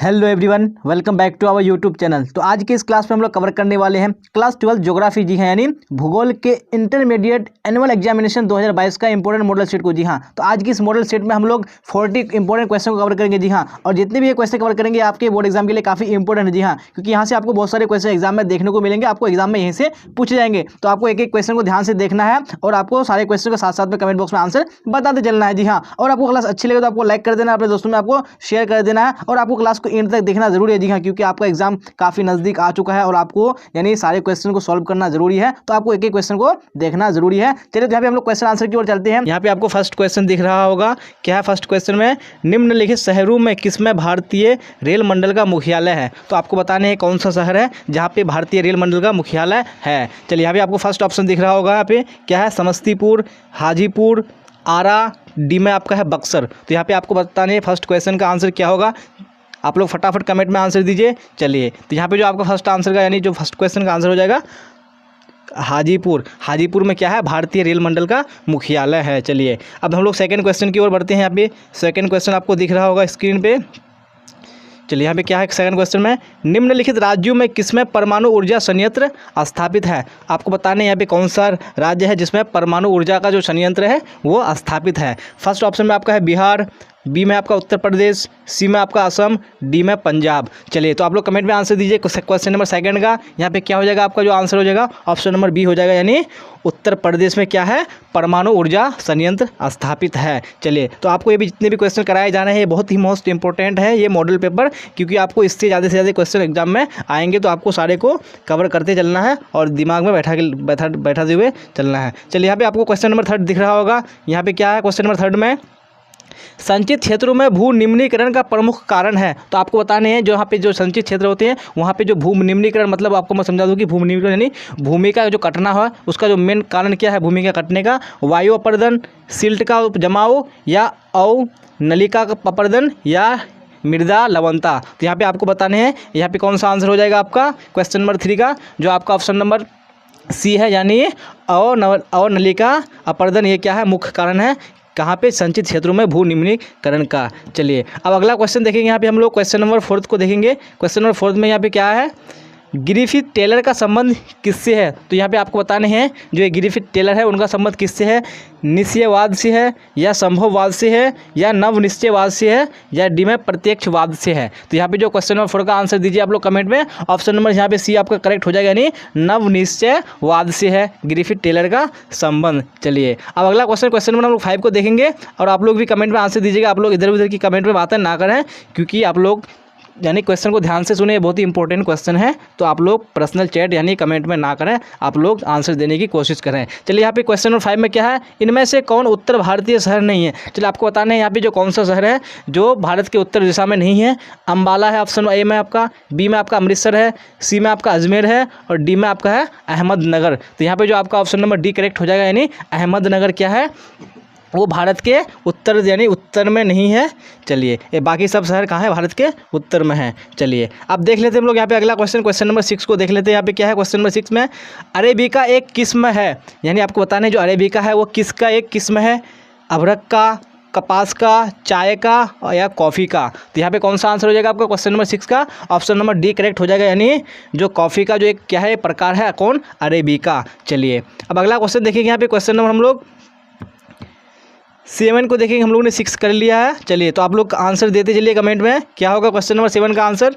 Hello everyone, welcome back to our YouTube channel. तो आज की इस क्लास में हम लोग कवर करने वाले हैं क्लास 12 ज्योग्राफी जी हैं, यानी भूगोल के इंटरमीडिएट एनुअल एग्जामिनेशन 2022 का इंपॉर्टेंट मॉडल सेट को। जी हाँ, तो आज की इस मॉडल सेट में हम लोग 40 इंपॉर्टेंट क्वेश्चन को कवर करेंगे। जी हाँ, और जितने भी ये क्वेश्चन कवर करेंगे आपके बोर्ड एग्जाम के लिए काफी इंपॉर्टेंट है। जी हाँ, क्योंकि यहाँ से आपको बहुत सारे क्वेश्चन एग्जाम में देखने को मिलेंगे, आपको एग्जाम में यहीं से पूछे जाएंगे। तो आपको एक एक क्वेश्चन को ध्यान से देखना है और आपको सारे क्वेश्चन के साथ साथ में कमेंट बॉक्स में आंसर बताते चलना है। जी हाँ, और आपको क्लास अच्छी लगे तो आपको लाइक कर देना है, अपने दोस्तों में आपको शेयर कर देना है और आपको क्लास को एंड तक देखना जरूरी है। जी हाँ, क्योंकि आपका एग्जाम काफी नजदीक आ चुका है और आपको यानी सारे क्वेश्चन को सॉल्व करना जरूरी है, तो आपको एक एक क्वेश्चन को देखना जरूरी है। चलिए, तो यहाँ पे हम लोग क्वेश्चन आंसर की ओर चलते हैं। यहाँ पे आपको फर्स्ट क्वेश्चन दिख रहा होगा, क्या है फर्स्ट क्वेश्चन में, निम्नलिखित शहरों में किसमें भारतीय रेल मंडल का मुख्यालय है। तो आपको बताने हैं कौन सा शहर है जहाँ पे भारतीय रेल मंडल का मुख्यालय है। चलिए, यहाँ पे आपको फर्स्ट ऑप्शन दिख रहा होगा, यहाँ पे क्या है, समस्तीपुर, हाजीपुर, आरा, डी में आपका है बक्सर। तो यहाँ पे आपको बताने हैं फर्स्ट क्वेश्चन का आंसर क्या होगा। आप लोग फटाफट कमेंट में आंसर दीजिए। चलिए, तो यहाँ पे जो आपका फर्स्ट आंसर का यानी जो फर्स्ट क्वेश्चन का आंसर हो जाएगा हाजीपुर। हाजीपुर में क्या है, भारतीय रेल मंडल का मुख्यालय है। चलिए, अब हम लोग सेकंड क्वेश्चन की ओर बढ़ते हैं। यहाँ पे सेकंड क्वेश्चन आपको दिख रहा होगा स्क्रीन पे। चलिए, यहाँ पे क्या है सेकंड क्वेश्चन में, निम्नलिखित राज्यों में किसमें परमाणु ऊर्जा संयंत्र स्थापित है। आपको बताने यहाँ पे कौन सा राज्य है जिसमें परमाणु ऊर्जा का जो संयंत्र है वो स्थापित है। फर्स्ट ऑप्शन में आपका है बिहार, बी में आपका उत्तर प्रदेश, सी में आपका असम, डी में पंजाब। चलिए, तो आप लोग कमेंट में आंसर दीजिए क्वेश्चन नंबर सेकंड का। यहाँ पे क्या हो जाएगा, आपका जो आंसर हो जाएगा ऑप्शन नंबर बी हो जाएगा, यानी उत्तर प्रदेश में क्या है, परमाणु ऊर्जा संयंत्र स्थापित है। चलिए, तो आपको ये भी जितने भी क्वेश्चन कराए जाने हैं ये बहुत ही मोस्ट इंपॉर्टेंट है ये मॉडल पेपर, क्योंकि आपको इससे ज़्यादा से ज़्यादा क्वेश्चन एग्जाम में आएंगे, तो आपको सारे को कवर करते चलना है और दिमाग में बैठाते हुए चलना है। चलिए, यहाँ पे आपको क्वेश्चन नंबर थर्ड दिख रहा होगा। यहाँ पे क्या है क्वेश्चन नंबर थर्ड में, संचित क्षेत्रों में भू निम्नीकरण का प्रमुख कारण है। तो आपको बताने हैं जो यहाँ पे जो संचित क्षेत्र होते हैं वहाँ पे जो भू निम्नीकरण, मतलब आपको मैं समझा दूँ कि भू निम्नीकरण यानी भूमि का जो कटना है उसका जो मेन कारण क्या है भूमि का कटने का, वायु अपर्दन, सिल्ट का जमाव या नलिका का अपर्दन या मृदा लवणता। तो यहाँ पे आपको बताने हैं यहाँ पे कौन सा आंसर हो जाएगा आपका क्वेश्चन नंबर 3 का, जो आपका ऑप्शन नंबर सी है, यानी नलिका अपर्दन। ये क्या है, मुख्य कारण है कहाँ पे, संचित क्षेत्रों में भू निम्नीकरण का। चलिए, अब अगला क्वेश्चन देखेंगे। यहाँ पे हम लोग क्वेश्चन नंबर 4 को देखेंगे। क्वेश्चन नंबर 4 में यहाँ पे क्या है, ग्रिफिथ टेलर का संबंध किससे है। तो यहाँ पे आपको बताने हैं जो ये ग्रिफिथ टेलर है उनका संबंध किससे है, निश्चयवाद से है या संभववाद से है या नव निश्चयवाद से है या डी में प्रत्यक्षवाद से है। तो यहाँ पे जो क्वेश्चन नंबर 4 का आंसर दीजिए आप लोग कमेंट में। ऑप्शन नंबर यहाँ पे सी आपका करेक्ट हो जाएगा, यानी नव निश्चयवाद से है ग्रिफिथ टेलर का संबंध। चलिए, अब अगला क्वेश्चन नंबर 5 को देखेंगे और आप लोग भी कमेंट में आंसर दीजिएगा। आप लोग इधर उधर की कमेंट में बातें ना करें, क्योंकि आप लोग यानी क्वेश्चन को ध्यान से सुने, बहुत ही इंपॉर्टेंट क्वेश्चन है। तो आप लोग पर्सनल चैट यानी कमेंट में ना करें, आप लोग आंसर देने की कोशिश करें। चलिए, यहाँ पे क्वेश्चन नंबर 5 में क्या है, इनमें से कौन उत्तर भारतीय शहर नहीं है। चलिए, आपको बताना है यहाँ पे जो कौन सा शहर है जो भारत के उत्तर दिशा में नहीं है। अम्बाला है ऑप्शन ए में आपका, बी में आपका अमृतसर है, सी में आपका अजमेर है और डी में आपका है अहमदनगर। तो यहाँ पे जो आपका ऑप्शन नंबर डी करेक्ट हो जाएगा, यानी अहमदनगर क्या है, वो भारत के उत्तर यानी उत्तर में नहीं है। चलिए, ये बाकी सब शहर कहाँ है, भारत के उत्तर में है। चलिए, अब देख लेते हैं हम लोग यहाँ पे अगला क्वेश्चन नंबर 6 को देख लेते हैं। यहाँ पे क्या है क्वेश्चन नंबर 6 में, अरेबिका एक किस्म है, यानी आपको बताना है जो अरेबिका है वो किसका एक किस्म है, अभ्रक का, कपास का, चाय का या कॉफ़ी का। तो यहाँ पे कौन सा आंसर हो जाएगा आपका क्वेश्चन नंबर 6 का, ऑप्शन नंबर डी करेक्ट हो जाएगा, यानी जो कॉफ़ी का जो एक क्या है प्रकार है कौन, अरेबिका। चलिए, अब अगला क्वेश्चन देखिए। यहाँ पे क्वेश्चन नंबर हम लोग 7 को देखेंगे, हम लोगों ने 6 कर लिया है। चलिए, तो आप लोग आंसर देते चलिए कमेंट में, क्या होगा क्वेश्चन नंबर 7 का आंसर,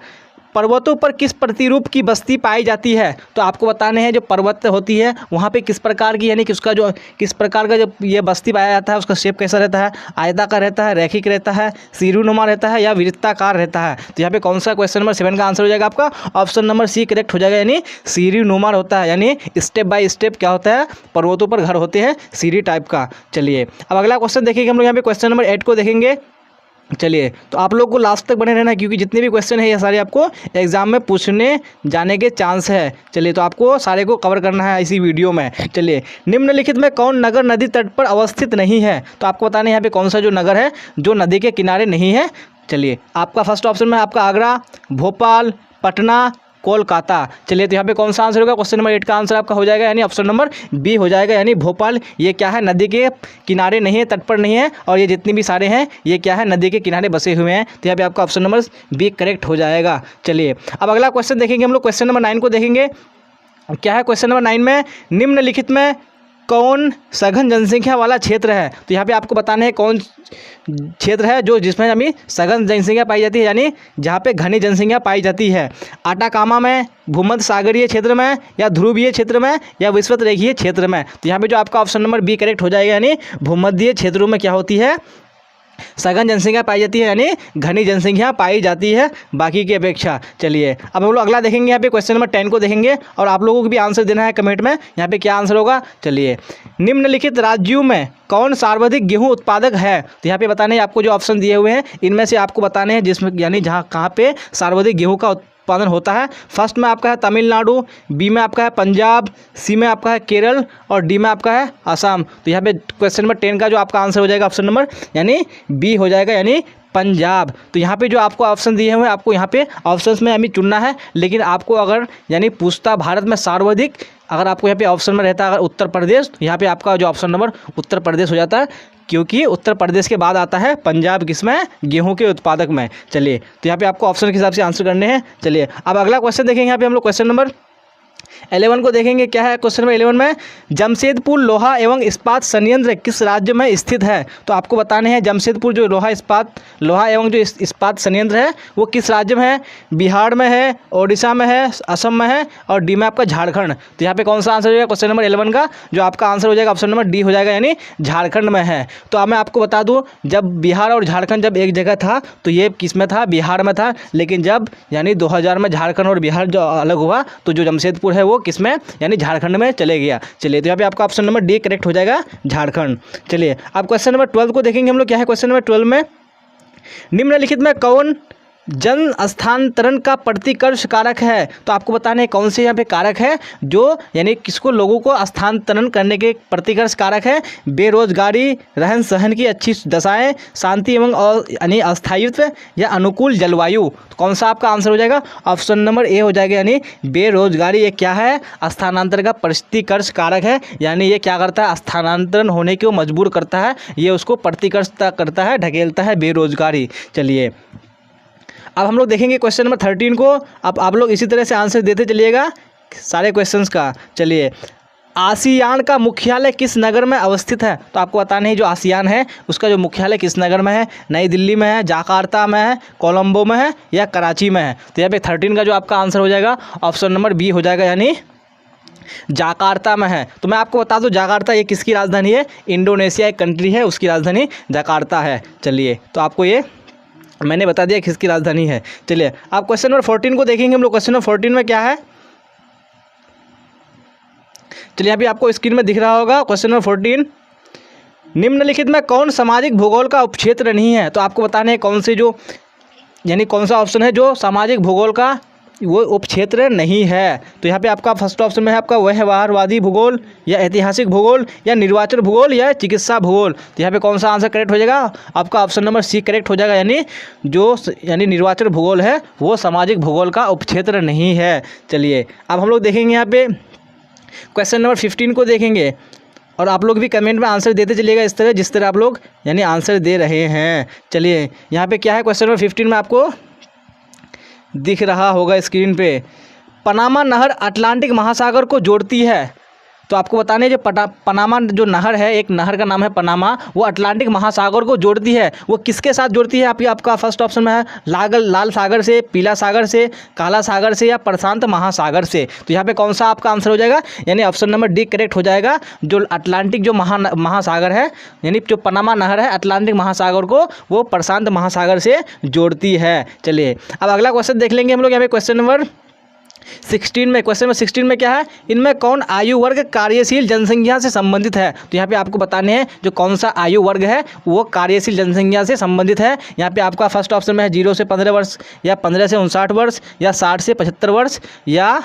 पर्वतों पर किस प्रतिरूप की बस्ती पाई जाती है। तो आपको बताने हैं जो पर्वत होती है वहाँ पे किस प्रकार की यानी कि उसका जो किस प्रकार का जो ये बस्ती पाया जाता है, उसका शेप कैसा रहता है, आयताकार रहता है, रैखिक रहता है, सीरूनुमा रहता है या वृत्ताकार रहता है। तो यहाँ पे कौन सा क्वेश्चन नंबर 7 का आंसर हो जाएगा आपका ऑप्शन नंबर सी करेक्ट हो जाएगा, यानी सीरूनुमा होता है, यानी स्टेप बाय स्टेप क्या होता है, पर्वतों पर घर होते हैं सीढ़ी टाइप का। चलिए, अब अगला क्वेश्चन देखिए, हम लोग यहाँ पे क्वेश्चन नंबर 8 को देखेंगे। चलिए, तो आप लोग को लास्ट तक बने रहना, क्योंकि जितने भी क्वेश्चन है ये सारे आपको एग्जाम में पूछने जाने के चांस है। चलिए, तो आपको सारे को कवर करना है इसी वीडियो में। चलिए, निम्नलिखित में कौन नगर नदी तट पर अवस्थित नहीं है। तो आपको बताना है यहाँ पे कौन सा जो नगर है जो नदी के किनारे नहीं है। चलिए, आपका फर्स्ट ऑप्शन में आपका आगरा, भोपाल, पटना, कोलकाता। चलिए, तो यहाँ पे कौन सा आंसर होगा? क्वेश्चन नंबर 8 का आंसर आपका हो जाएगा यानी ऑप्शन नंबर बी हो जाएगा, यानी भोपाल। ये क्या है? नदी के किनारे नहीं है, तट पर नहीं है, और ये जितनी भी सारे हैं ये क्या है? नदी के किनारे बसे हुए हैं। तो यहाँ पे आपका ऑप्शन नंबर बी करेक्ट हो जाएगा। चलिए, अब अगला क्वेश्चन देखेंगे हम लोग। क्वेश्चन नंबर 9 को देखेंगे। क्या है क्वेश्चन नंबर 9 में? निम्नलिखित में कौन सघन जनसंख्या वाला क्षेत्र है? तो यहाँ पे आपको बताना है कौन क्षेत्र है जो जिसमें यानी सघन जनसंख्या पाई जाती है, यानी जहाँ पे घनी जनसंख्या पाई जाती है। आटाकामा में, भूमध्य सागरीय क्षेत्र में, या ध्रुवीय क्षेत्र में, या विषुवत रेखीय क्षेत्र में? तो यहाँ पे जो आपका ऑप्शन नंबर बी करेक्ट हो जाएगा, यानी भूमध्य क्षेत्रों में क्या होती है? सघन जनसंख्या पाई जाती है, यानी घनी जनसंख्या पाई जाती है बाकी की अपेक्षा। चलिए, अब हम लोग अगला देखेंगे। यहाँ पे क्वेश्चन नंबर 10 को देखेंगे और आप लोगों को भी आंसर देना है कमेंट में। यहाँ पे क्या आंसर होगा? चलिए, निम्नलिखित राज्यों में कौन सर्वाधिक गेहूं उत्पादक है? तो यहाँ पे बताने हैं आपको जो ऑप्शन दिए हुए हैं इनमें से आपको बताने हैं जिसमें यानी जहाँ कहाँ पे सर्वाधिक गेहूं का उत्पादन होता है। फर्स्ट में आपका है तमिलनाडु, बी में आपका है पंजाब, सी में आपका है केरल, और डी में आपका है असम। तो यहाँ पे क्वेश्चन नंबर 10 का जो आपका आंसर हो जाएगा ऑप्शन नंबर यानी बी हो जाएगा, यानी पंजाब। तो यहाँ पे जो आपको ऑप्शन दिए हुए हैं आपको यहाँ पे ऑप्शंस में हमें चुनना है, लेकिन आपको अगर यानी पूछता भारत में सर्वाधिक, अगर आपको यहाँ पे ऑप्शन में रहता अगर उत्तर प्रदेश, तो यहाँ पे आपका जो ऑप्शन नंबर उत्तर प्रदेश हो जाता है, क्योंकि उत्तर प्रदेश के बाद आता है पंजाब किसमें? गेहूं के उत्पादक में। चलिए, तो यहाँ पे आपको ऑप्शन के हिसाब से आंसर करने हैं। चलिए, अब अगला क्वेश्चन देखेंगे। यहाँ पे हम लोग क्वेश्चन नंबर 11 को देखेंगे। क्या है क्वेश्चन नंबर 11 में? जमशेदपुर लोहा एवं इस्पात संयंत्र किस राज्य में स्थित है? तो आपको बताने हैं जमशेदपुर जो लोहा एवं जो इस्पात संयंत्र है वो किस राज्य में है? बिहार में है, ओडिशा में है, असम में है, और डी में आपका झारखंड। तो यहाँ पे कौन सा आंसर हो जाएगा क्वेश्चन नंबर 11 का? जो आपका आंसर हो जाएगा ऑप्शन नंबर डी हो जाएगा, यानी झारखंड में है। तो अब मैं आपको बता दूँ, जब बिहार और झारखंड जब एक जगह था तो ये किस में था? बिहार में था, लेकिन जब यानी 2000 में झारखंड और बिहार जो अलग हुआ तो जो जमशेदपुर है वो किस में? यानी झारखंड में चले गया। चलिए, तो यहाँ पे आपका ऑप्शन नंबर डी करेक्ट हो जाएगा, झारखंड। चलिए, अब क्वेश्चन नंबर 12 को देखेंगे हम लोग। क्या है क्वेश्चन नंबर 12 में? निम्नलिखित में कौन जन स्थानांतरण का प्रतिकर्ष कारक है? तो आपको बताना है कौन से यहाँ पे कारक है जो यानी किसको लोगों को स्थानांतरण करने के प्रतिकर्ष कारक है? बेरोजगारी, रहन सहन की अच्छी दशाएं, शांति एवं यानी अस्थायित्व, या अनुकूल जलवायु। तो कौन सा आपका आंसर हो जाएगा? ऑप्शन नंबर ए हो जाएगा, यानी बेरोजगारी। ये क्या है? स्थानांतरण का प्रतिकर्ष कारक है, यानी ये क्या करता है? स्थानांतरण होने को मजबूर करता है, ये उसको प्रतिकर्ष करता है, ढकेलता है बेरोजगारी। चलिए, अब हम लोग देखेंगे क्वेश्चन नंबर 13 को। अब आप लोग इसी तरह से आंसर देते चलिएगा सारे क्वेश्चंस का। चलिए, आसियान का मुख्यालय किस नगर में अवस्थित है? तो आपको बताना है जो आसियान है उसका जो मुख्यालय किस नगर में है? नई दिल्ली में है, जाकार्ता में है, कोलंबो में है, या कराची में है? तो यहाँ पे 13 का जो आपका आंसर हो जाएगा ऑप्शन नंबर बी हो जाएगा, यानी जाकार्ता में है। तो मैं आपको बता दूं जाकार्ता ये किसकी राजधानी है? इंडोनेशिया एक कंट्री है, उसकी राजधानी जाकार्ता है। चलिए, तो आपको ये मैंने बता दिया किसकी राजधानी है। चलिए, आप क्वेश्चन नंबर 14 को देखेंगे हम लोग। क्वेश्चन नंबर 14 में क्या है? चलिए, अभी आपको स्क्रीन में दिख रहा होगा क्वेश्चन नंबर 14। निम्नलिखित में कौन सामाजिक भूगोल का उपक्षेत्र नहीं है? तो आपको बताना है कौन से जो यानी कौन सा ऑप्शन है जो सामाजिक भूगोल का वो उपक्षेत्र नहीं है। तो यहाँ पे आपका फर्स्ट ऑप्शन में है आपका व्यवहारवादी भूगोल, या ऐतिहासिक भूगोल, या निर्वाचन भूगोल, या चिकित्सा भूगोल। तो यहाँ पे कौन सा आंसर करेक्ट हो जाएगा? आपका ऑप्शन नंबर सी करेक्ट हो जाएगा, यानी निर्वाचन भूगोल है वो सामाजिक भूगोल का उपक्षेत्र नहीं है। चलिए, अब हम लोग देखेंगे यहाँ पे क्वेश्चन नंबर 15 को देखेंगे, और आप लोग भी कमेंट में आंसर देते चलिएगा इस तरह जिस तरह आप लोग यानी आंसर दे रहे हैं। चलिए, यहाँ पे क्या है क्वेश्चन नंबर 15 में आपको दिख रहा होगा स्क्रीन पे। पनामा नहर अटलांटिक महासागर को जोड़ती है। तो आपको बताना है जो पनामा जो नहर है, एक नहर का नाम है पनामा, वो अटलांटिक महासागर को जोड़ती है। वो किसके साथ जोड़ती है? आपका फर्स्ट ऑप्शन में है लाल सागर से, पीला सागर से, काला सागर से, या प्रशांत महासागर से। तो यहाँ पे कौन सा आपका आंसर हो जाएगा? यानी ऑप्शन नंबर डी करेक्ट हो जाएगा। जो अटलांटिक जो महासागर है, यानी जो पनामा नहर है अटलांटिक महासागर को वो प्रशांत महासागर से जोड़ती है। चलिए, अब अगला क्वेश्चन देख लेंगे हम लोग। यहाँ पे क्वेश्चन नंबर 16 में, क्वेश्चन नंबर 16 में क्या है? इनमें कौन आयु वर्ग कार्यशील जनसंख्या से संबंधित है? तो यहाँ पे आपको बताने हैं जो कौन सा आयु वर्ग है वो कार्यशील जनसंख्या से संबंधित है। यहाँ पे आपका फर्स्ट ऑप्शन में है 0 से 15 वर्ष, या 15 से 59 वर्ष, या 60 से 75 वर्ष, या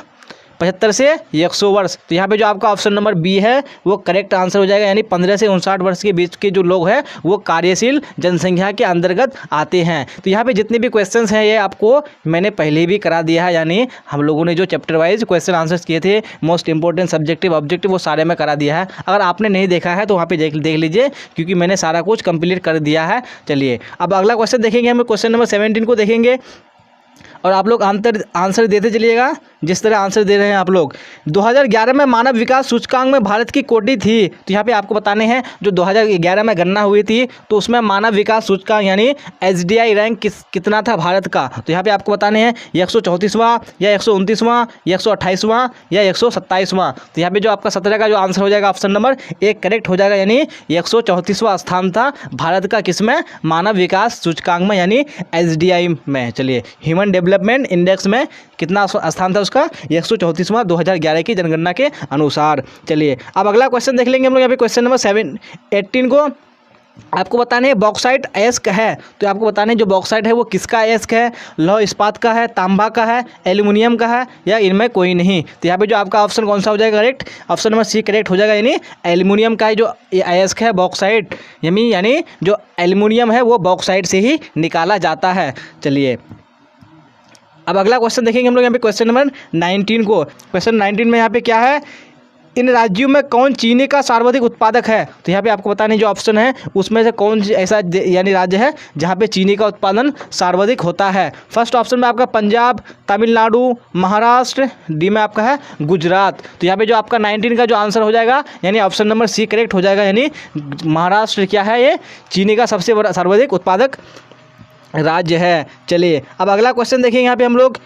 75 से 100 वर्ष। तो यहाँ पे जो आपका ऑप्शन नंबर बी है वो करेक्ट आंसर हो जाएगा, यानी 15 से 59 वर्ष के बीच के जो लोग हैं वो कार्यशील जनसंख्या के अंतर्गत आते हैं। तो यहाँ पे जितने भी क्वेश्चंस हैं ये आपको मैंने पहले भी करा दिया है, यानी हम लोगों ने जो चैप्टर वाइज क्वेश्चन आंसर्स किए थे मोस्ट इंपॉर्टेंट सब्जेक्टिव ऑब्जेक्टिव वो सारे में करा दिया है। अगर आपने नहीं देखा है तो वहाँ पे देख लीजिए, क्योंकि मैंने सारा कुछ कंप्लीट कर दिया है। चलिए अब अगला क्वेश्चन देखेंगे, हम क्वेश्चन नंबर 17 को देखेंगे और आप लोग आंसर देते चलिएगा जिस तरह आंसर दे रहे हैं आप लोग। 2011 में मानव विकास सूचकांक में भारत की कोटि थी, तो यहाँ पे आपको बताने हैं जो 2011 में गणना हुई थी तो उसमें मानव विकास सूचकांक यानी HDI रैंक कितना था भारत का। तो यहाँ पे आपको बताने हैं 134वां या 129वां या 128वां या 127वां। तो यहाँ पे जो आपका 17 का जो आंसर हो जाएगा ऑप्शन नंबर एक करेक्ट हो जाएगा, यानी 134वां स्थान था भारत का किसमें, मानव विकास सूचकांक में यानी HDI में। चलिए ह्यूमन डेवलपमेंट इंडेक्स में कितना स्थान था उसका, 134वां 2011 की जनगणना के अनुसार। चलिए अब अगला क्वेश्चन देख लेंगे हम लोग। यहाँ पे क्वेश्चन नंबर 18 को आपको बताने हैं बॉक्साइट अयस्क है, तो आपको बताने जो बॉक्साइट है वो किसका अयस्क है, लौह इस्पात का है, तांबा का है, एल्युमिनियम का है या इनमें कोई नहीं। तो यहाँ पे जो आपका ऑप्शन कौन सा हो जाएगा correct, option number C correct हो जाएगा, यानी एल्युमिनियम का जो अयस्क है बॉक्साइट, यानी जो एल्युमिनियम है वो बॉक्साइट से ही निकाला जाता है। चलिए अब अगला क्वेश्चन देखेंगे हम लोग यहाँ पे क्वेश्चन नंबर 19 को। क्वेश्चन 19 में यहाँ पे क्या है, इन राज्यों में कौन चीनी का सर्वाधिक उत्पादक है। तो यहाँ पे आपको बताने जो ऑप्शन है उसमें से कौन ऐसा यानी राज्य है जहाँ पे चीनी का उत्पादन सर्वाधिक होता है। फर्स्ट ऑप्शन में आपका पंजाब, तमिलनाडु, महाराष्ट्र, डी में आपका है गुजरात। तो यहाँ पे जो आपका 19 का जो आंसर हो जाएगा यानी ऑप्शन नंबर सी करेक्ट हो जाएगा, यानी महाराष्ट्र क्या है, ये चीनी का सबसे बड़ा सर्वाधिक उत्पादक राज्य है। चलिए अब अगला क्वेश्चन देखेंगे यहाँ पे हम लोग,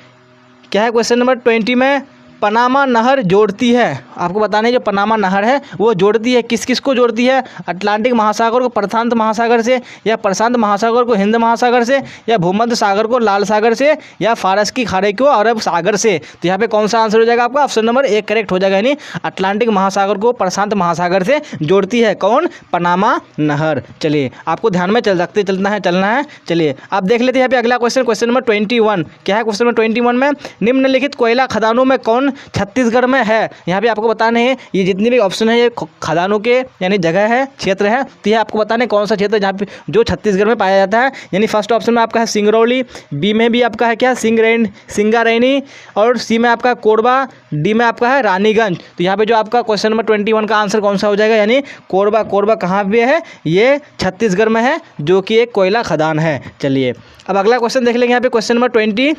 क्या है क्वेश्चन नंबर 20 में, पनामा नहर जोड़ती है। आपको बताने जो पनामा नहर है वो जोड़ती है किस किस को जोड़ती है, अटलांटिक महासागर को प्रशांत महासागर से, या प्रशांत महासागर को हिंद महासागर से, या भूमध्य सागर को लाल सागर से, या फारस की खाड़ी को अरब सागर से। तो यहाँ पे कौन सा आंसर हो जाएगा आपका, ऑप्शन नंबर एक करेक्ट हो जाएगा, यानी अटलांटिक महासागर को प्रशांत महासागर से जोड़ती है कौन, पनामा नहर। चलिए आपको ध्यान में चलना है। चलिए अब देख लेते हैं यहाँ पे अगला क्वेश्चन, क्वेश्चन नंबर 21। क्या है क्वेश्चन नंबर 21 में, निम्नलिखित कोयला खदानों में कौन छत्तीसगढ़ में है। यहाँ पे आपको बताने हैं ये जितने भी ऑप्शन है ये खदानों के यानी जगह है, क्षेत्र है। तो ये आपको बताने कौन सा क्षेत्र जहाँ पे जो छत्तीसगढ़ में पाया जाता है, यानी फर्स्ट ऑप्शन में आपका है सिंगरौली, बी में भी आपका है क्या सिंगारैनी, और सी में आपका कोरबा, डी में आपका है रानीगंज। तो यहाँ पे जो आपका क्वेश्चन नंबर 21 का आंसर कौन सा हो जाएगा, यानी कोरबा कहाँ पे है, ये छत्तीसगढ़ में है जो कि एक कोयला खदान है। चलिए अब अगला क्वेश्चन देख लेंगे यहाँ पे क्वेश्चन नंबर 22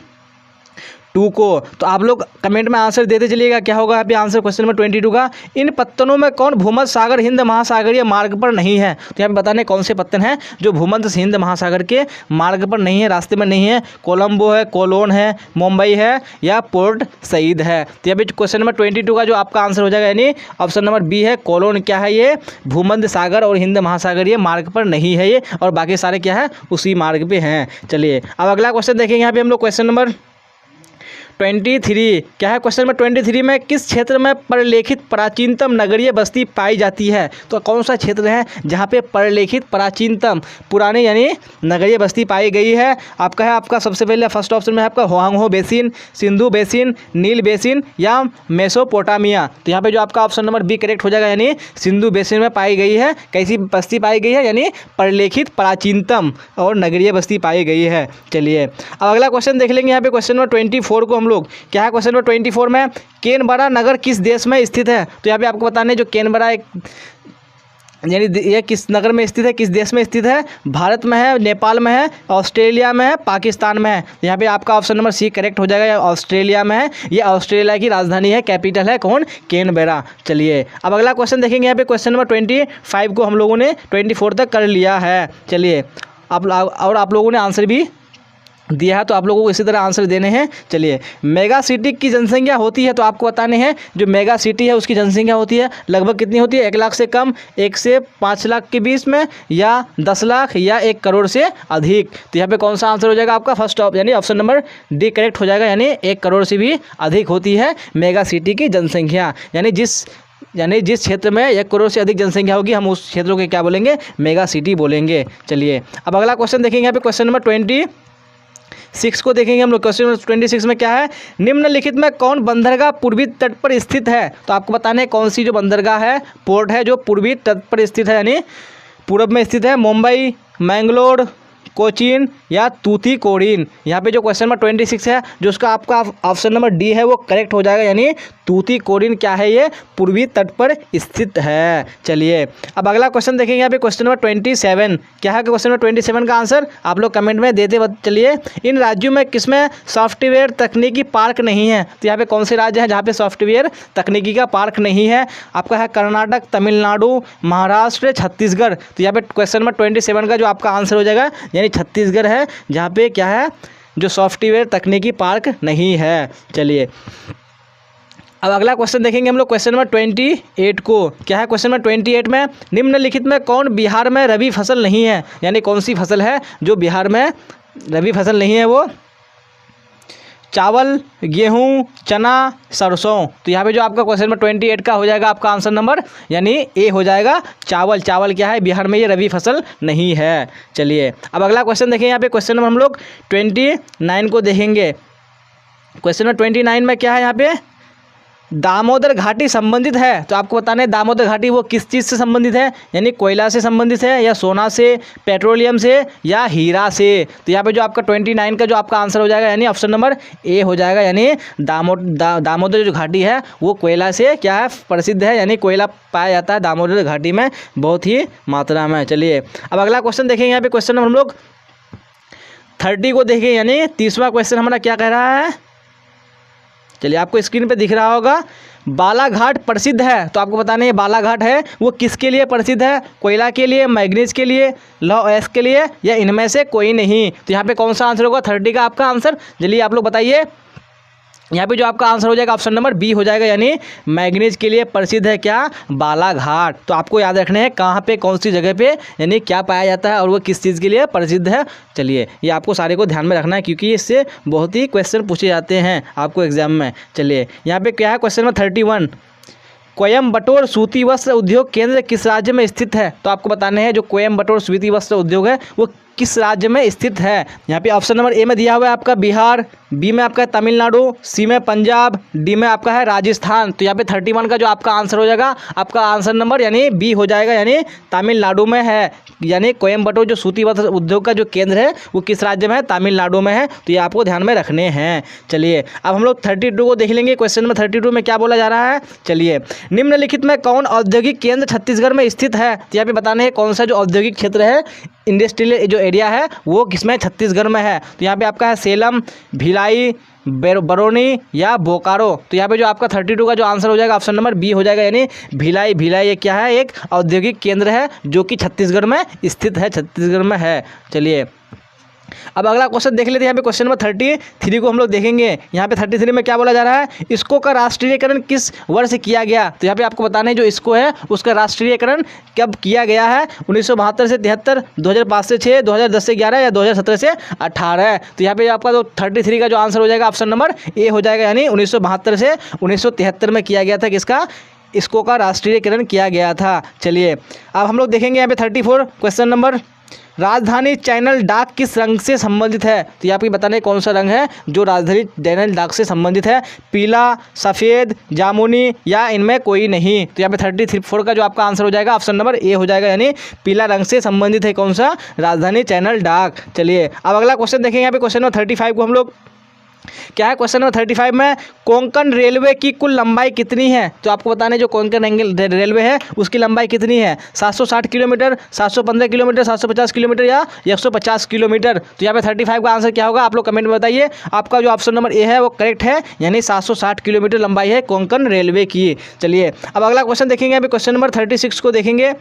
को। तो आप लोग कमेंट में आंसर देते चलिएगा क्या होगा यहाँ पे आंसर क्वेश्चन नंबर 22 का, इन पत्तनों में कौन भूमध्य सागर हिंद महासागरीय मार्ग पर नहीं है। तो यहाँ पे बताने कौन से पत्तन हैं जो भूमध्य हिंद महासागर के मार्ग पर नहीं है, रास्ते में नहीं है। कोलंबो है, कोलोन है, मुंबई है या पोर्ट सईद है। तो यहाँ पे क्वेश्चन नंबर 22 का जो आपका आंसर हो जाएगा यानी ऑप्शन नंबर बी है कोलोन। क्या है ये, भूमध्य सागर और हिंद महासागरीय मार्ग पर नहीं है ये, और बाकी सारे क्या है उसी मार्ग पे हैं। चलिए अब अगला क्वेश्चन देखेंगे यहाँ पे हम लोग क्वेश्चन नंबर 23। क्या है क्वेश्चन नंबर 23 में, किस क्षेत्र में प्रलेखित प्राचीनतम नगरीय बस्ती पाई जाती है। तो कौन सा क्षेत्र है जहाँ पे प्रलेखित प्राचीनतम पुरानी यानी नगरीय बस्ती पाई गई है। आपका है आपका सबसे पहले फर्स्ट ऑप्शन में है आपका होआंगहो बेसिन, सिंधु बेसिन, नील बेसिन या मेसोपोटामिया। तो यहाँ पे जो आपका ऑप्शन नंबर बी करेक्ट हो जाएगा, यानी सिंधु बेसिन में पाई गई है। कैसी बस्ती पाई गई है, यानी प्रलेखित प्राचीनतम और नगरीय बस्ती पाई गई है। चलिए अब अगला क्वेश्चन देख लेंगे यहाँ पे क्वेश्चन नंबर 24 को हम लोग। क्या है क्वेश्चन नंबर 24 में, केनबरा नगर किस देश में स्थित है। तो यहाँ पे आपको बताने जो केनबरा एक यानी ये किस नगर में स्थित है, किस देश में स्थित है, भारत में है, नेपाल में है, ऑस्ट्रेलिया में है, पाकिस्तान में है। यहाँ पे आपका ऑप्शन नंबर सी करेक्ट हो जाएगा, ऑस्ट्रेलिया में है। ये ऑस्ट्रेलिया की राजधानी है, कैपिटल है कौन, केनबेरा। चलिए अब अगला क्वेश्चन देखेंगे यहाँ पे क्वेश्चन नंबर 25 को हम लोगों ने 24 तक कर लिया है। चलिए आप लोगों ने आंसर भी दिया है तो आप लोगों को इसी तरह आंसर देने हैं। चलिए मेगा सिटी की जनसंख्या होती है, तो आपको बताने हैं जो मेगा सिटी है उसकी जनसंख्या होती है लगभग कितनी होती है, 1 लाख से कम, 1 से 5 लाख के बीच में, या 10 लाख या 1 करोड़ से अधिक। तो यहाँ पे कौन सा आंसर हो जाएगा आपका फर्स्ट यानी ऑप्शन नंबर डी करेक्ट हो जाएगा, यानी 1 करोड़ से भी अधिक होती है मेगा सिटी की जनसंख्या। यानी जिस क्षेत्र में 1 करोड़ से अधिक जनसंख्या होगी हम उस क्षेत्रों के क्या बोलेंगे, मेगा सिटी बोलेंगे। चलिए अब अगला क्वेश्चन देखेंगे यहाँ पे क्वेश्चन नंबर 26 26 को देखेंगे हम लोग। क्वेश्चन नंबर 26 में क्या है, निम्नलिखित में कौन बंदरगाह पूर्वी तट पर स्थित है। तो आपको बताना है कौन सी जो बंदरगाह है, पोर्ट है जो पूर्वी तट पर स्थित है, यानी पूर्व में स्थित है। मुंबई, मैंगलोर, कोचीन या तूतीकोरिन। यहाँ पे जो क्वेश्चन नंबर 26 है, जो उसका आपका ऑप्शन नंबर डी है वो करेक्ट हो जाएगा, यानी तूतीकोरिन क्या है, ये पूर्वी तट पर स्थित है। चलिए अब अगला क्वेश्चन देखेंगे। यहाँ पे क्वेश्चन नंबर 27 क्या है, क्वेश्चन नंबर 27 का आंसर आप लोग कमेंट में देते चलिए। इन राज्यों में किसमें सॉफ्टवेयर तकनीकी पार्क नहीं है। तो यहाँ पे कौन से राज्य हैं जहाँ पे सॉफ्टवेयर तकनीकी का पार्क नहीं है। आपका है कर्नाटक, तमिलनाडु, महाराष्ट्र, छत्तीसगढ़। तो यहाँ पे क्वेश्चन नंबर 27 का जो आपका आंसर हो जाएगा, यानी छत्तीसगढ़ है, जहाँ पे क्या है, जो सॉफ्टवेयर तकनीकी पार्क नहीं है। चलिए अब अगला क्वेश्चन देखेंगे हम लोग, क्वेश्चन नंबर 28 को। क्या है क्वेश्चन नंबर 28 में, निम्नलिखित में कौन बिहार में रबी फसल नहीं है। यानी कौन सी फसल है जो बिहार में रबी फसल नहीं है, वो चावल, गेहूं, चना, सरसों। तो यहाँ पे जो आपका क्वेश्चन नंबर 28 का हो जाएगा आपका आंसर नंबर, यानी ए हो जाएगा चावल। चावल क्या है, बिहार में ये रबी फसल नहीं है। चलिए अब अगला क्वेश्चन देखें। यहाँ पे क्वेश्चन नंबर हम लोग 29 को देखेंगे। क्वेश्चन नंबर 29 में क्या है, यहाँ पे दामोदर घाटी संबंधित है। तो आपको बताना है दामोदर घाटी वो किस चीज़ से संबंधित है, यानी कोयला से संबंधित है, या सोना से, पेट्रोलियम से, या हीरा से। तो यहाँ पे जो आपका 29 का जो आपका आंसर हो जाएगा, यानी ऑप्शन नंबर ए हो जाएगा, यानी दामोदर जो घाटी है वो कोयला से क्या है, प्रसिद्ध है, यानी कोयला पाया जाता है दामोदर घाटी में बहुत ही मात्रा में। चलिए अब अगला क्वेश्चन देखेंगे। यहाँ पे क्वेश्चन नंबर हम लोग 30 को देखें, यानी 30वां क्वेश्चन हमारा क्या कह रहा है। चलिए आपको स्क्रीन पे दिख रहा होगा, बालाघाट प्रसिद्ध है। तो आपको बताना है बालाघाट है वो किसके लिए प्रसिद्ध है, कोयला के लिए, मैग्नीज के लिए, लौह अयस्क के लिए, या इनमें से कोई नहीं। तो यहाँ पे कौन सा आंसर होगा 30 का आपका आंसर, चलिए आप लोग बताइए। यहाँ पे जो आपका आंसर हो जाएगा ऑप्शन नंबर बी हो जाएगा, यानी मैग्नीज के लिए प्रसिद्ध है क्या, बालाघाट। तो आपको याद रखना है कहाँ पे, कौन सी जगह पे, यानी क्या पाया जाता है और वो किस चीज़ के लिए प्रसिद्ध है। चलिए ये आपको सारे को ध्यान में रखना है, क्योंकि इससे बहुत ही क्वेश्चन पूछे जाते हैं आपको एग्जाम में। चलिए यहाँ पे क्या है क्वेश्चन नंबर 31, कोयम्बटूर सूती वस्त्र उद्योग केंद्र किस राज्य में स्थित है। तो आपको बताने हैं जो कोयम्बटूर सूती वस्त्र उद्योग है वो किस राज्य में स्थित है। यहाँ पे ऑप्शन नंबर ए में दिया हुआ है आपका बिहार, बी में आपका है तमिलनाडु, सी में पंजाब, डी में आपका है राजस्थान। तो यहाँ पे 31 का जो आपका आंसर हो जाएगा, आपका आंसर नंबर यानी बी हो जाएगा, यानी तमिलनाडु में है। यानी कोयम्बटूर जो सूती वस्त्र उद्योग का जो केंद्र है वो किस राज्य में है, तमिलनाडु में है। तो ये आपको ध्यान में रखने हैं। चलिए अब हम लोग 32 को देख लेंगे। क्वेश्चन नंबर 32 में क्या बोला जा रहा है, चलिए निम्नलिखित में कौन औद्योगिक केंद्र छत्तीसगढ़ में स्थित है। तो यहाँ पे बताने हैं कौन सा जो औद्योगिक क्षेत्र है, इंडस्ट्रियल जो एरिया है वो किसमें, छत्तीसगढ़ में है। तो यहाँ पे आपका है सेलम, भिलाई, बरौनी या बोकारो। तो यहाँ पे जो आपका 32 का जो आंसर हो जाएगा ऑप्शन नंबर बी हो जाएगा, यानी भिलाई। भिलाई ये क्या है, एक औद्योगिक केंद्र है जो कि छत्तीसगढ़ में स्थित है, छत्तीसगढ़ में है। चलिए अब अगला क्वेश्चन देख लेते हैं। यहाँ पे क्वेश्चन नंबर 33 को हम लोग देखेंगे। यहाँ पे 33 में क्या बोला जा रहा है, इसको का राष्ट्रीयकरण किस वर्ष किया गया। तो यहाँ पे आपको बताना है जो इसको है उसका राष्ट्रीयकरण कब किया गया है, 1972 से 73, 2005 से 6, 2010 से 11 या 2017 से 18। तो यहाँ पे आपका जो 33 का जो आंसर हो जाएगा ऑप्शन नंबर ए हो जाएगा, यानी 1972 से 1973 में किया गया था किसका, इसको का राष्ट्रीयकरण किया गया था। चलिए अब हम लोग देखेंगे यहाँ पे 34 क्वेश्चन नंबर, राजधानी चैनल डाक किस रंग से संबंधित है। तो यहाँ पे बताने कौन सा रंग है जो राजधानी चैनल डाक से संबंधित है, पीला, सफ़ेद, जामुनी या इनमें कोई नहीं। तो यहाँ पे 34 का जो आपका आंसर हो जाएगा ऑप्शन नंबर ए हो जाएगा, यानी पीला रंग से संबंधित है कौन सा, राजधानी चैनल डाक। चलिए अब अगला क्वेश्चन देखेंगे। यहाँ पे क्वेश्चन नंबर 35 को हम लोग क्या है, क्वेश्चन नंबर 35 में कोंकण रेलवे की कुल लंबाई कितनी है। तो आपको बताना है जो कोंकण रेलवे है उसकी लंबाई कितनी है, 760 किलोमीटर, 715 किलोमीटर, 750 किलोमीटर या 150 किलोमीटर। तो यहाँ पे 35 का आंसर क्या होगा आप लोग कमेंट में बताइए। आपका जो ऑप्शन नंबर ए है वो करेक्ट है, यानी 760 किलोमीटर लंबाई है कोंकण रेलवे की। चलिए अब अगला क्वेश्चन देखेंगे। यहाँ पे क्वेश्चन नंबर 36 को देखेंगे।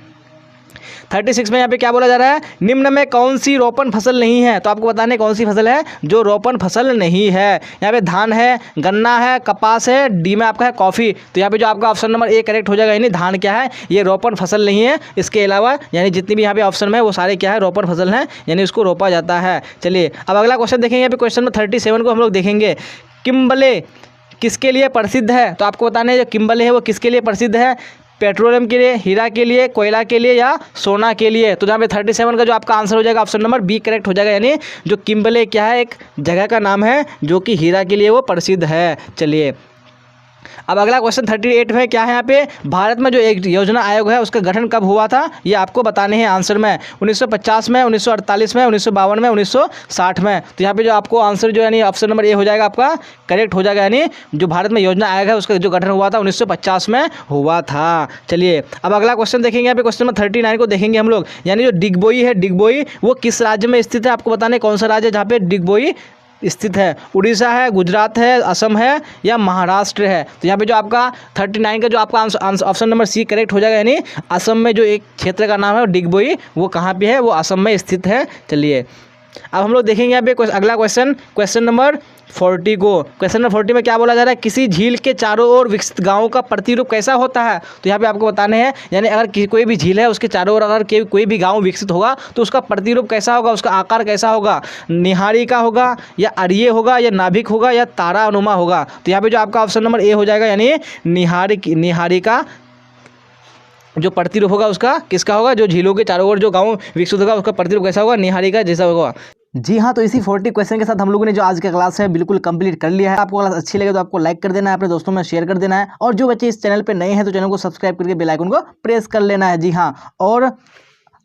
36 में यहाँ पे क्या बोला जा रहा है, निम्न में कौन सी रोपण फसल नहीं है। तो आपको बताना है कौन सी फसल है जो रोपण फसल नहीं है। यहाँ पे धान है, गन्ना है, कपास है, डी में आपका है कॉफ़ी। तो यहाँ पे जो आपका ऑप्शन नंबर ए करेक्ट हो जाएगा, यानी धान क्या है, ये रोपण फसल नहीं है। इसके अलावा यानी जितनी भी यहाँ पे ऑप्शन में वो सारे क्या है, रोपण फसल हैं, यानी उसको रोपा जाता है। चलिए अब अगला क्वेश्चन देखेंगे। यहाँ पे क्वेश्चन नंबर 37 को हम लोग देखेंगे, किम्बले किसके लिए प्रसिद्ध है। तो आपको बताना है जो किम्बले है वो किसके लिए प्रसिद्ध है, पेट्रोलियम के लिए, हीरा के लिए, कोयला के लिए या सोना के लिए। तो जहाँ पे 37 का जो आपका आंसर हो जाएगा ऑप्शन नंबर बी करेक्ट हो जाएगा। यानी जो किम्बले क्या है, एक जगह का नाम है जो कि हीरा के लिए वो प्रसिद्ध है। चलिए अब अगला क्वेश्चन 38 में क्या है, यहाँ पे भारत में जो एक योजना आयोग है उसका गठन कब हुआ था, ये आपको बताने हैं आंसर में। 1950 में, 1948 में, 1952 में, 1960 में। तो यहाँ पे जो आपको आंसर जो यानी ऑप्शन नंबर ए हो जाएगा आपका करेक्ट हो जाएगा। यानी जो भारत में योजना आयोग है उसका जो गठन हुआ था 1950 में हुआ था। चलिए अब अगला क्वेश्चन देखेंगे, यहाँ पे क्वेश्चन नंबर 39 को देखेंगे हम लोग। यानी जो डिगबोई है, डिगबोई वो किस राज्य में स्थित है, आपको बताने कौन सा राज्य है जहाँ पे डिगबोई स्थित है। उड़ीसा है, गुजरात है, असम है या महाराष्ट्र है। तो यहाँ पे जो आपका 39 का जो आपका ऑप्शन नंबर सी करेक्ट हो जाएगा। यानी असम में जो एक क्षेत्र का नाम है डिगबोई, वो कहाँ पे है, वो असम में स्थित है। चलिए अब हम लोग देखेंगे यहाँ पे अगला क्वेश्चन नंबर 40 को। क्वेश्चन नंबर 40 में क्या बोला जा रहा है, किसी झील के चारों ओर विकसित गांवों का प्रतिरूप कैसा होता है। तो यहाँ पे आपको बताने हैं, यानी अगर कोई भी झील है उसके चारों ओर अगर कोई भी गांव विकसित होगा तो उसका प्रतिरूप कैसा होगा, उसका आकार कैसा होगा, निहारी का होगा या आर्य होगा या नाभिक होगा या तारा अनुमा होगा। तो यहाँ पे जो आपका ऑप्शन नंबर ए हो जाएगा। यानी निहारी का जो प्रतिरूप होगा उसका किसका होगा, जो झीलों के चारों ओर जो गांव विकसित होगा उसका प्रतिरूप कैसा होगा, निहारी का जैसा होगा। जी हाँ, तो इसी 40 क्वेश्चन के साथ हम लोगों ने जो आज का क्लास है बिल्कुल कंप्लीट कर लिया है। आपको क्लास अच्छी लगे तो आपको लाइक कर देना है, अपने दोस्तों में शेयर कर देना है, और जो बच्चे इस चैनल पे नए हैं तो चैनल को सब्सक्राइब करके बेल आइकन को प्रेस कर लेना है। जी हाँ, और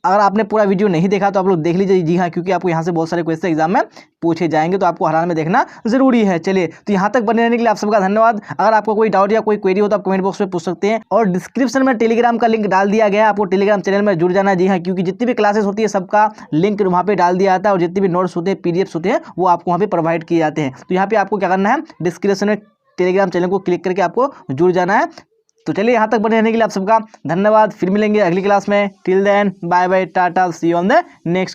अगर आपने पूरा वीडियो नहीं देखा तो आप लोग देख लीजिए। जी हाँ, क्योंकि आपको यहाँ से बहुत सारे क्वेश्चन एग्जाम में पूछे जाएंगे तो आपको हर हाल में देखना जरूरी है। चलिए तो यहाँ तक बने रहने के लिए आप सबका धन्यवाद। अगर आपको कोई डाउट या कोई क्वेरी हो तो आप कमेंट बॉक्स में पूछ सकते हैं, और डिस्क्रिप्शन में टेलीग्राम का लिंक डाल दिया गया है, आपको टेलीग्राम चैनल में जुड़ जाना है। जी हाँ, क्योंकि जितनी भी क्लासेस होती है सबका लिंक वहाँ पे डाल दिया जाता है, और जितने भी नोट्स होते हैं, पीडीएफ्स होते हैं, वो आपको वहाँ पे प्रोवाइड किए जाते हैं। तो यहाँ पे आपको क्या करना है, डिस्क्रिप्शन में टेलीग्राम चैनल को क्लिक करके आपको जुड़ जाना है। तो चलिए यहाँ तक बने रहने के लिए आप सबका धन्यवाद। फिर मिलेंगे अगली क्लास में। Till then bye bye, tata, see you on the next.